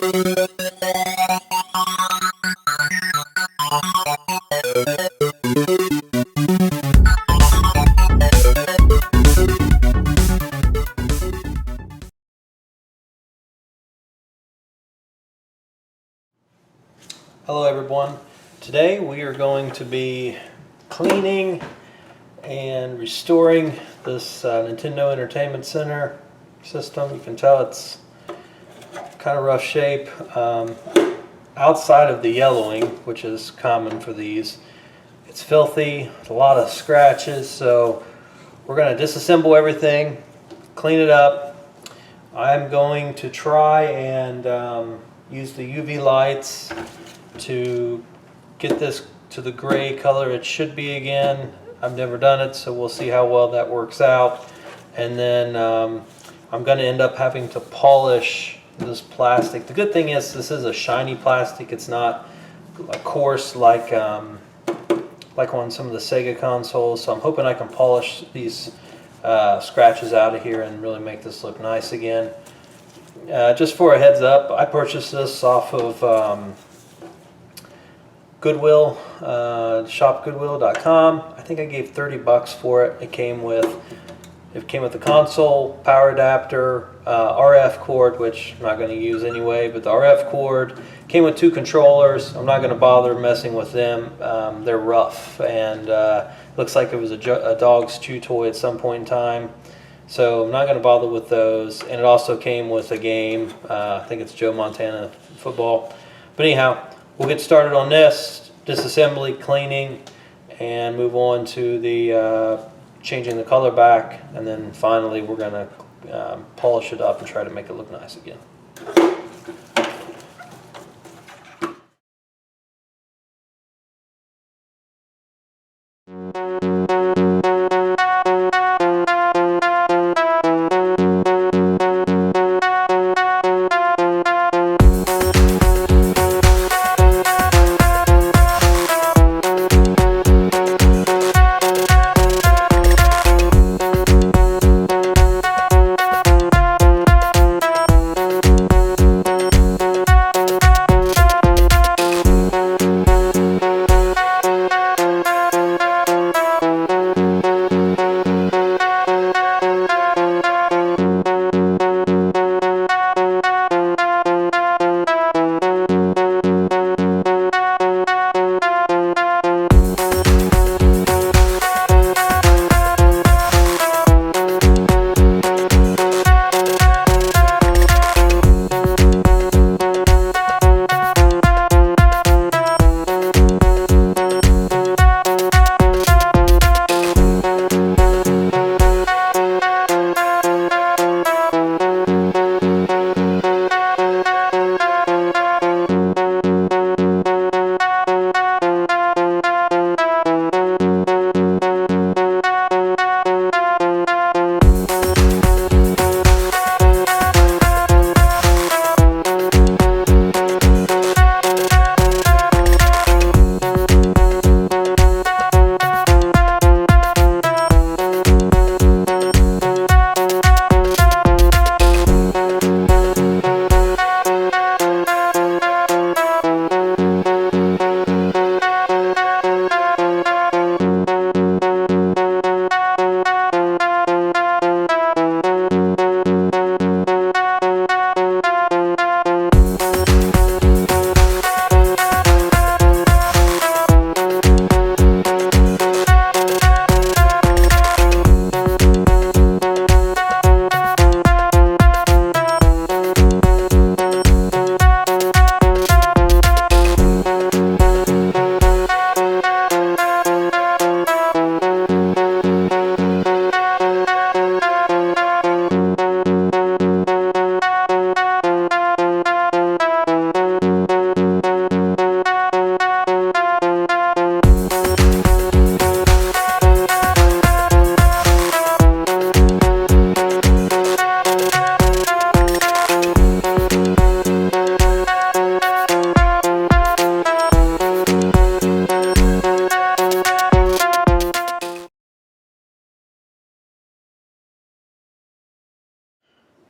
Hello everyone. Today we are going to be cleaning and restoring this Nintendo Entertainment Center system. You can tell it's kind of rough shape. Outside of the yellowing, which is common for these, it's filthy, a lot of scratches, so we're going to disassemble everything, clean it up. I'm going to try and use the UV lights to get this to the gray color it should be again. I've never done it, so we'll see how well that works out. And then I'm going to end up having to polish this plastic. The good thing is this is a shiny plastic. It's not a coarse like on some of the Sega consoles. So I'm hoping I can polish these scratches out of here and really make this look nice again. Just for a heads up, I purchased this off of Goodwill, shopgoodwill.com. I think I gave 30 bucks for it. It came with the console, power adapter, RF cord, which I'm not going to use anyway, but the RF cord came with 2 controllers. I'm not going to bother messing with them. They're rough, and looks like it was a dog's chew toy at some point in time. So I'm not going to bother with those. And it also came with a game. I think it's Joe Montana football. But anyhow, we'll get started on this, disassembly, cleaning, and move on to the changing the color back, and then finally we're going to polish it up and try to make it look nice again.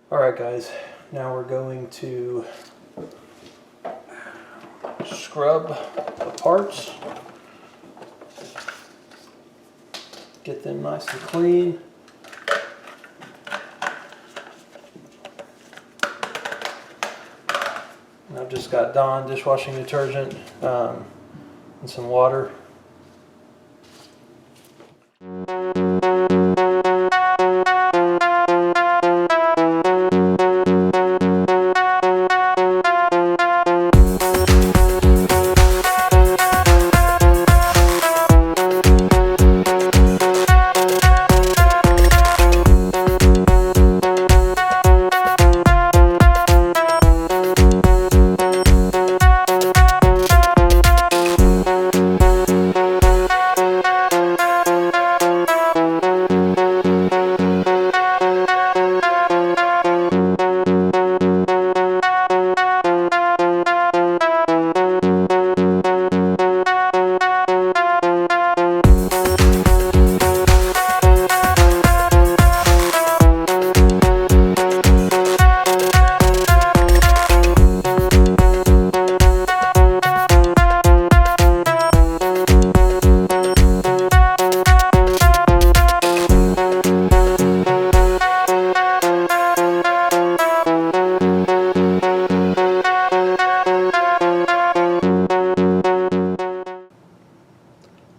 Alright guys, now we're going to scrub the parts, get them nice and clean. And I've just got Dawn dishwashing detergent and some water.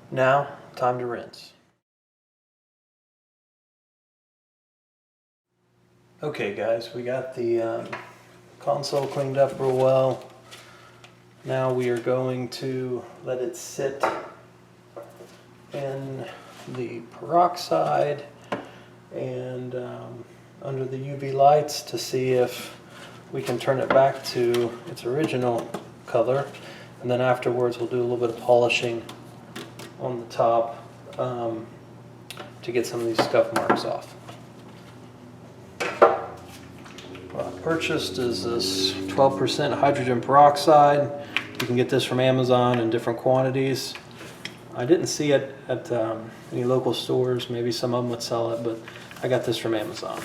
Now, time to rinse. Okay guys, we got the console cleaned up real well. Now we are going to let it sit in the peroxide and under the UV lights to see if we can turn it back to its original color. And then afterwards we'll do a little bit of polishing on the top to get some of these scuff marks off. What I purchased is this 12% hydrogen peroxide. You can get this from Amazon in different quantities. I didn't see it at any local stores. Maybe some of them would sell it, but I got this from Amazon.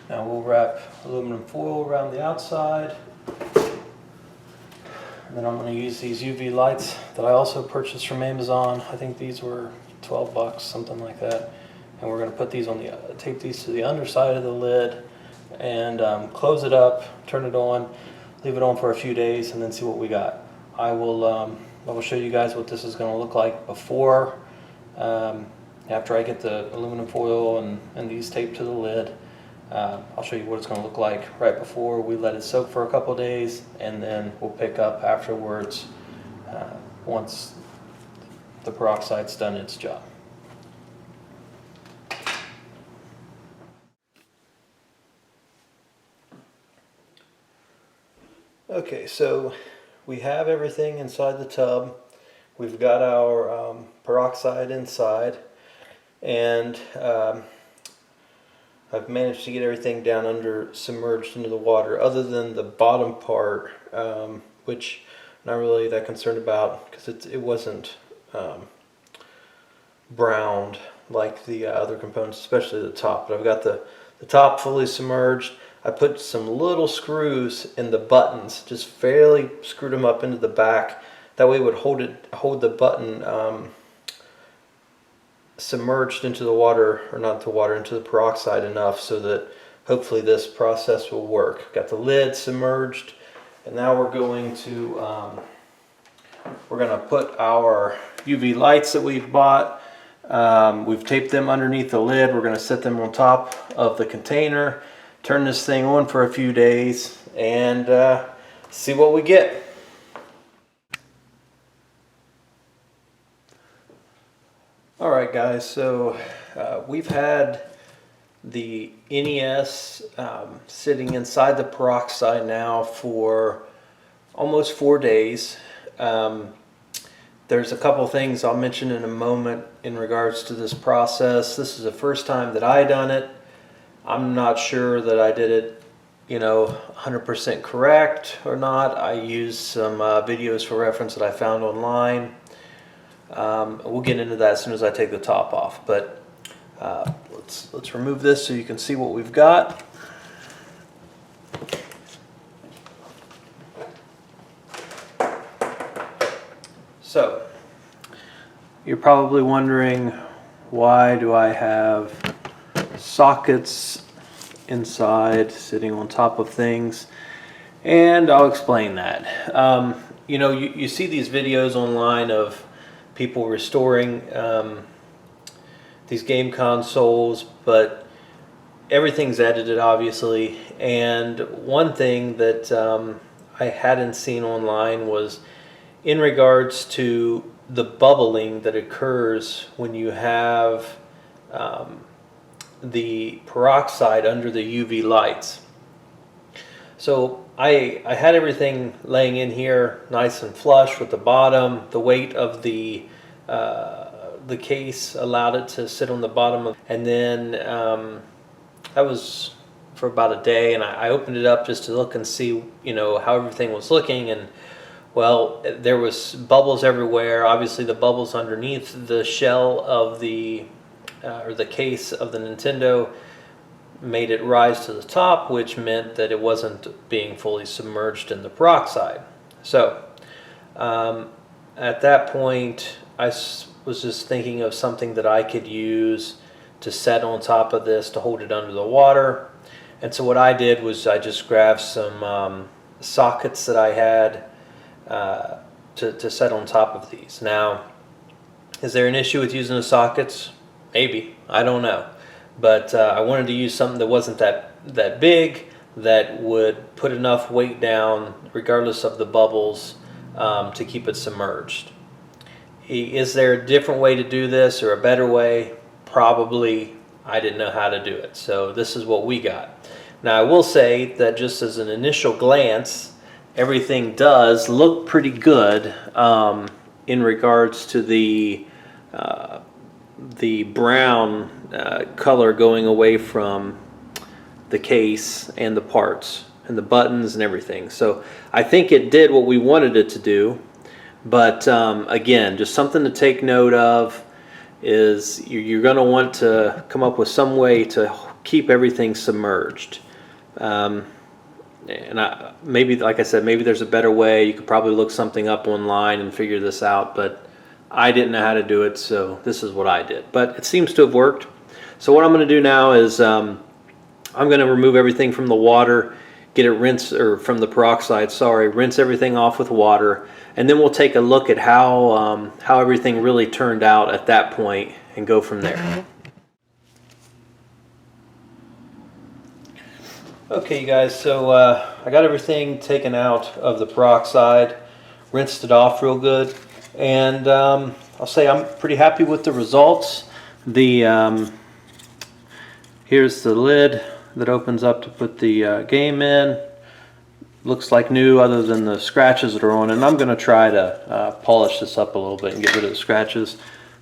Now we'll wrap aluminum foil around the outside. And then I'm going to use these UV lights that I also purchased from Amazon. I think these were 12 bucks, something like that. And we're going to put these on the, tape these to the underside of the lid and close it up, turn it on, leave it on for a few days, and then see what we got. I will show you guys what this is going to look like before, after I get the aluminum foil and these taped to the lid. I'll show you what it's going to look like right before we let it soak for a couple of days, and then we'll pick up afterwards once the peroxide's done its job. Okay, so we have everything inside the tub. We've got our peroxide inside, and I've managed to get everything down under, submerged into the water, other than the bottom part, which I'm not really that concerned about because it wasn't browned like the other components, especially the top. But I've got the top fully submerged. I put some little screws in the buttons, just fairly screwed them up into the back. That way it would hold the button submerged into the water, or not the water, into the peroxide enough so that hopefully this process will work. Got the lid submerged, and now we're going to put our UV lights that we've bought. We've taped them underneath the lid. We're going to set them on top of the container, turn this thing on for a few days, and see what we get. Alright guys, so we've had the NES sitting inside the peroxide now for almost 4 days. There's a couple things I'll mention in a moment in regards to this process. This is the first time that I done it. I'm not sure that I did it, 100% correct or not. I used some videos for reference that I found online. We'll get into that as soon as I take the top off, but let's remove this so you can see what we've got. So you're probably wondering, why do I have sockets inside sitting on top of things? And I'll explain that. You see these videos online of people restoring these game consoles, but everything's edited obviously, and one thing that I hadn't seen online was in regards to the bubbling that occurs when you have the peroxide under the UV lights. So I had everything laying in here nice and flush with the bottom. The weight of the case allowed it to sit on the bottom, and then that was for about a day, and I opened it up just to look and see how everything was looking, and well, there was bubbles everywhere. Obviously the bubbles underneath the shell of the or the case of the Nintendo made it rise to the top, which meant that it wasn't being fully submerged in the peroxide. So at that point I was just thinking of something that I could use to set on top of this to hold it under the water. And so what I did was I just grabbed some sockets that I had to set on top of these. Now, is there an issue with using the sockets? Maybe, I don't know. But I wanted to use something that wasn't that big, that would put enough weight down regardless of the bubbles to keep it submerged. Is there a different way to do this, or a better way? Probably. I didn't know how to do it, so this is what we got. Now I will say that just as an initial glance, everything does look pretty good in regards to the brown color going away from the case and the parts and the buttons and everything. So I think it did what we wanted it to do. But again, just something to take note of is you're going to want to come up with some way to keep everything submerged. And maybe, like I said, maybe there's a better way. You could probably look something up online and figure this out, but I didn't know how to do it, so this is what I did. But it seems to have worked. So what I'm going to do now is I'm going to remove everything from the water, get it rinsed, or from the peroxide, sorry, rinse everything off with water, and then we'll take a look at how everything really turned out at that point and go from there. Okay, you guys, so I got everything taken out of the peroxide, rinsed it off real good, and I'll say I'm pretty happy with the results. Here's the lid that opens up to put the game in. Looks like new other than the scratches that are on it, and I'm going to try to polish this up a little bit and get rid of the scratches.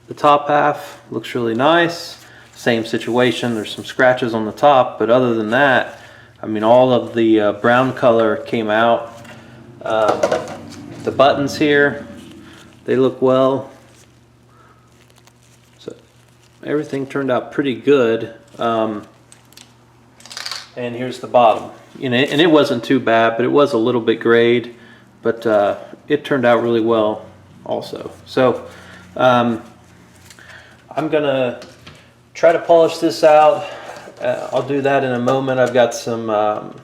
The top half looks really nice. Same situation, there's some scratches on the top, but other than that, I mean, all of the brown color came out. The buttons here, they look well. So everything turned out pretty good. And here's the bottom. And it wasn't too bad, but it was a little bit grayed, but it turned out really well also. So I'm gonna try to polish this out. I'll do that in a moment. I've got some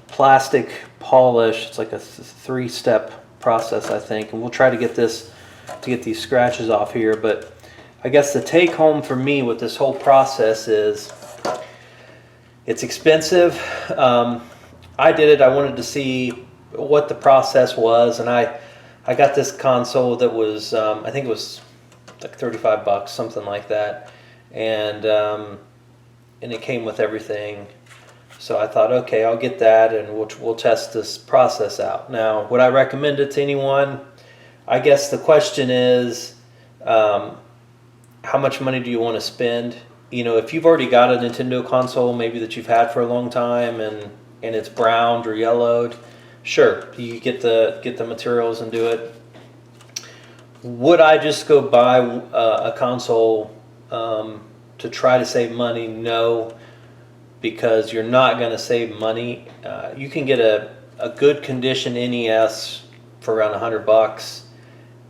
plastic polish. It's like a three-step process, I think, and we'll try to get these scratches off here. But I guess the take home for me with this whole process is it's expensive. I did it. I wanted to see what the process was, and I got this console that was I think it was like 35 bucks, something like that, and it came with everything. So I thought, okay, I'll get that, and we'll test this process out. Now, would I recommend it to anyone? I guess the question is, how much money do you want to spend? You know, if you've already got a Nintendo console, maybe that you've had for a long time, and it's browned or yellowed, sure, you get the materials and do it. Would I just go buy a console to try to save money? No, because you're not going to save money. You can get a good condition NES for around 100 bucks.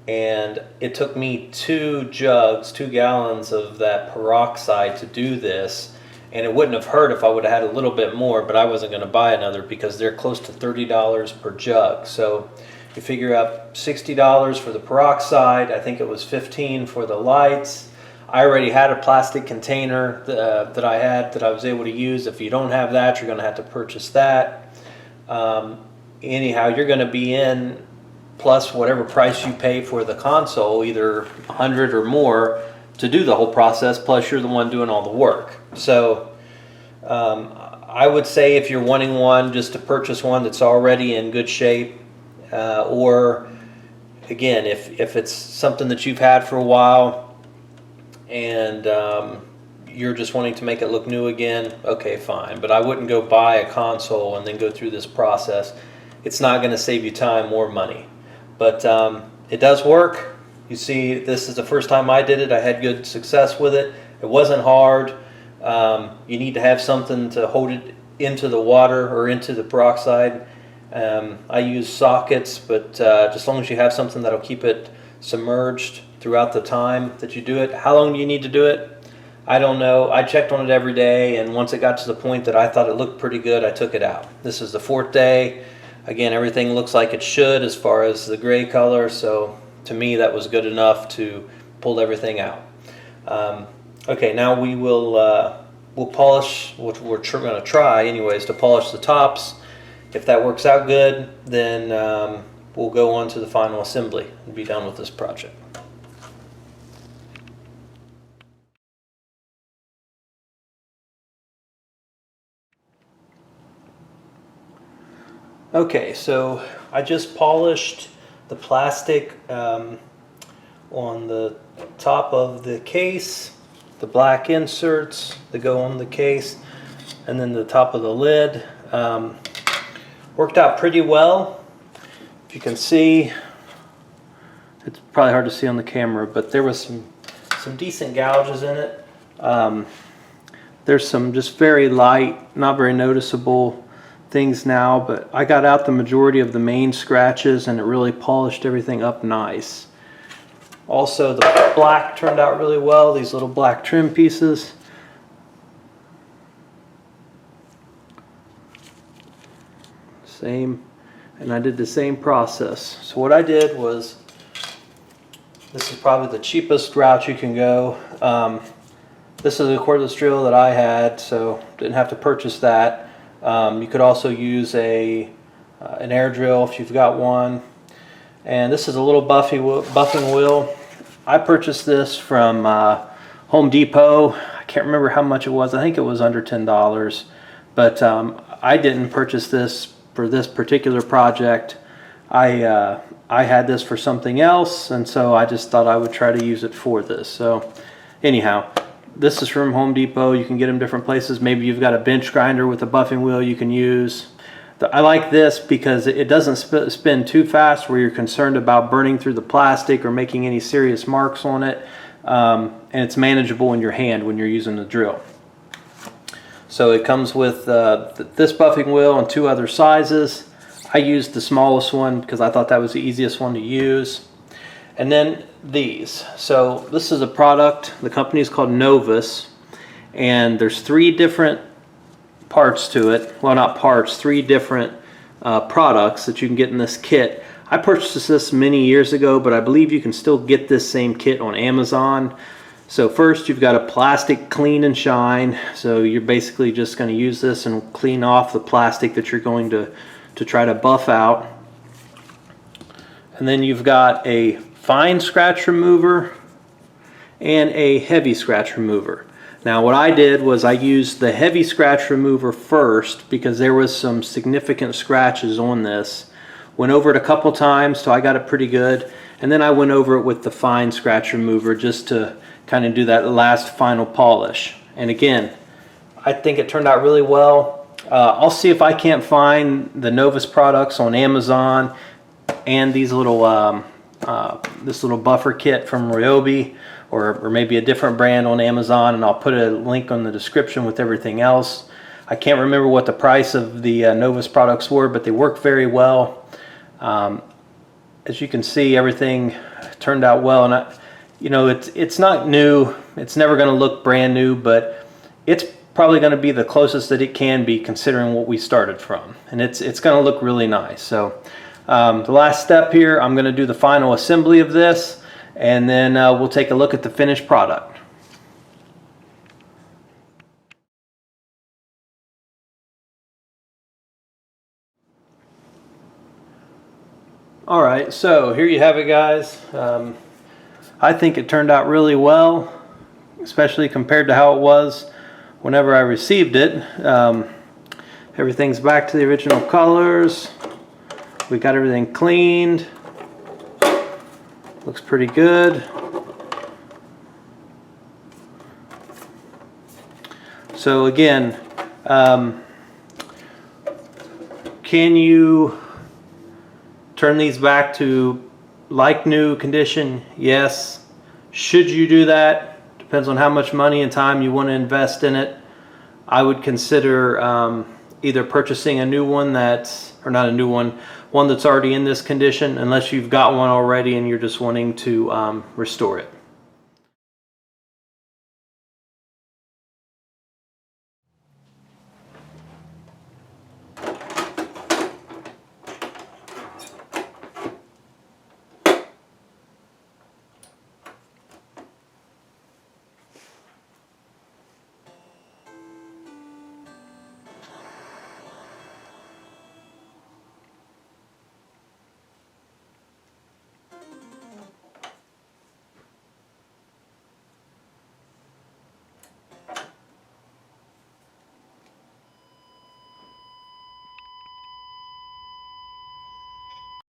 And it took me 2 gallons of that peroxide to do this, and it wouldn't have hurt if I would have had a little bit more, but I wasn't going to buy another because they're close to $30 per jug. So you figure out $60 for the peroxide. I think it was $15 for the lights. I already had a plastic container that I was able to use. If you don't have that, you're going to have to purchase that. Anyhow, you're going to be in plus whatever price you pay for the console, either 100 or more, to do the whole process, plus you're the one doing all the work. So I would say if you're wanting one, just to purchase one that's already in good shape, or again, if it's something that you've had for a while and you're just wanting to make it look new again, okay, fine. But I wouldn't go buy a console and then go through this process. It's not going to save you time or money. But it does work. You see, this is the first time I did it. I had good success with it. It wasn't hard. You need to have something to hold it into the water or into the peroxide. I use sockets, but just as long as you have something that'll keep it submerged throughout the time that you do it. How long do you need to do it? I don't know. I checked on it every day, and once it got to the point that I thought it looked pretty good, I took it out. This is the 4th day. Again, everything looks like it should as far as the gray color, so to me that was good enough to pull everything out. Okay, now we'll polish, which we're going to try anyways, to polish the tops. If that works out good, then we'll go on to the final assembly and be done with this project. Okay, so I just polished the plastic on the top of the case, the black inserts that go on the case, and then the top of the lid. Worked out pretty well. If you can see, it's probably hard to see on the camera, but there was some decent gouges in it. There's some just very light, not very noticeable things now, but I got out the majority of the main scratches and it really polished everything up nice. Also, the black turned out really well, these little black trim pieces. Same, and I did the same process. So what I did was, this is probably the cheapest route you can go. This is a cordless drill that I had, so didn't have to purchase that. You could also use an air drill if you've got one. And this is a little buffing wheel. I purchased this from Home Depot. I can't remember how much it was. I think it was under $10. But I didn't purchase this for this particular project. I had this for something else, and so I just thought I would try to use it for this. So anyhow, this is from Home Depot. You can get them different places. Maybe you've got a bench grinder with a buffing wheel you can use. I like this because it doesn't spin too fast where you're concerned about burning through the plastic or making any serious marks on it. and it's manageable in your hand when you're using the drill. So it comes with this buffing wheel and 2 other sizes. I used the smallest one because I thought that was the easiest one to use. And then these. So this is a product, the company is called Novus, and there's 3 different parts to it. Well, not parts, 3 different products that you can get in this kit. I purchased this many years ago, but I believe you can still get this same kit on Amazon. So first you've got a plastic clean and shine. So you're basically just going to use this and clean off the plastic that you're going to try to buff out. And then you've got a fine scratch remover and a heavy scratch remover. Now what I did was I used the heavy scratch remover first because there was some significant scratches on this. Went over it a couple times till I got it pretty good, and then I went over it with the fine scratch remover just to kind of do that last final polish. And again, I think it turned out really well. I'll see if I can't find the Novus products on Amazon and these little this little buffer kit from Ryobi, or maybe a different brand on Amazon, and I'll put a link on the description with everything else. I can't remember what the price of the Novus products were, but they work very well. As you can see, everything turned out well, and you know, it's not new. It's never going to look brand new, but it's probably going to be the closest that it can be considering what we started from, and it's going to look really nice. So the last step here, I'm going to do the final assembly of this, and then we'll take a look at the finished product. Alright, so here you have it, guys. I think it turned out really well, especially compared to how it was whenever I received it. Everything's back to the original colors. We got everything cleaned. Looks pretty good. So again, can you turn these back to like new condition? Yes. Should you do that? Depends on how much money and time you want to invest in it. I would consider either purchasing a new one or not a new one, one that's already in this condition, unless you've got one already and you're just wanting to restore it.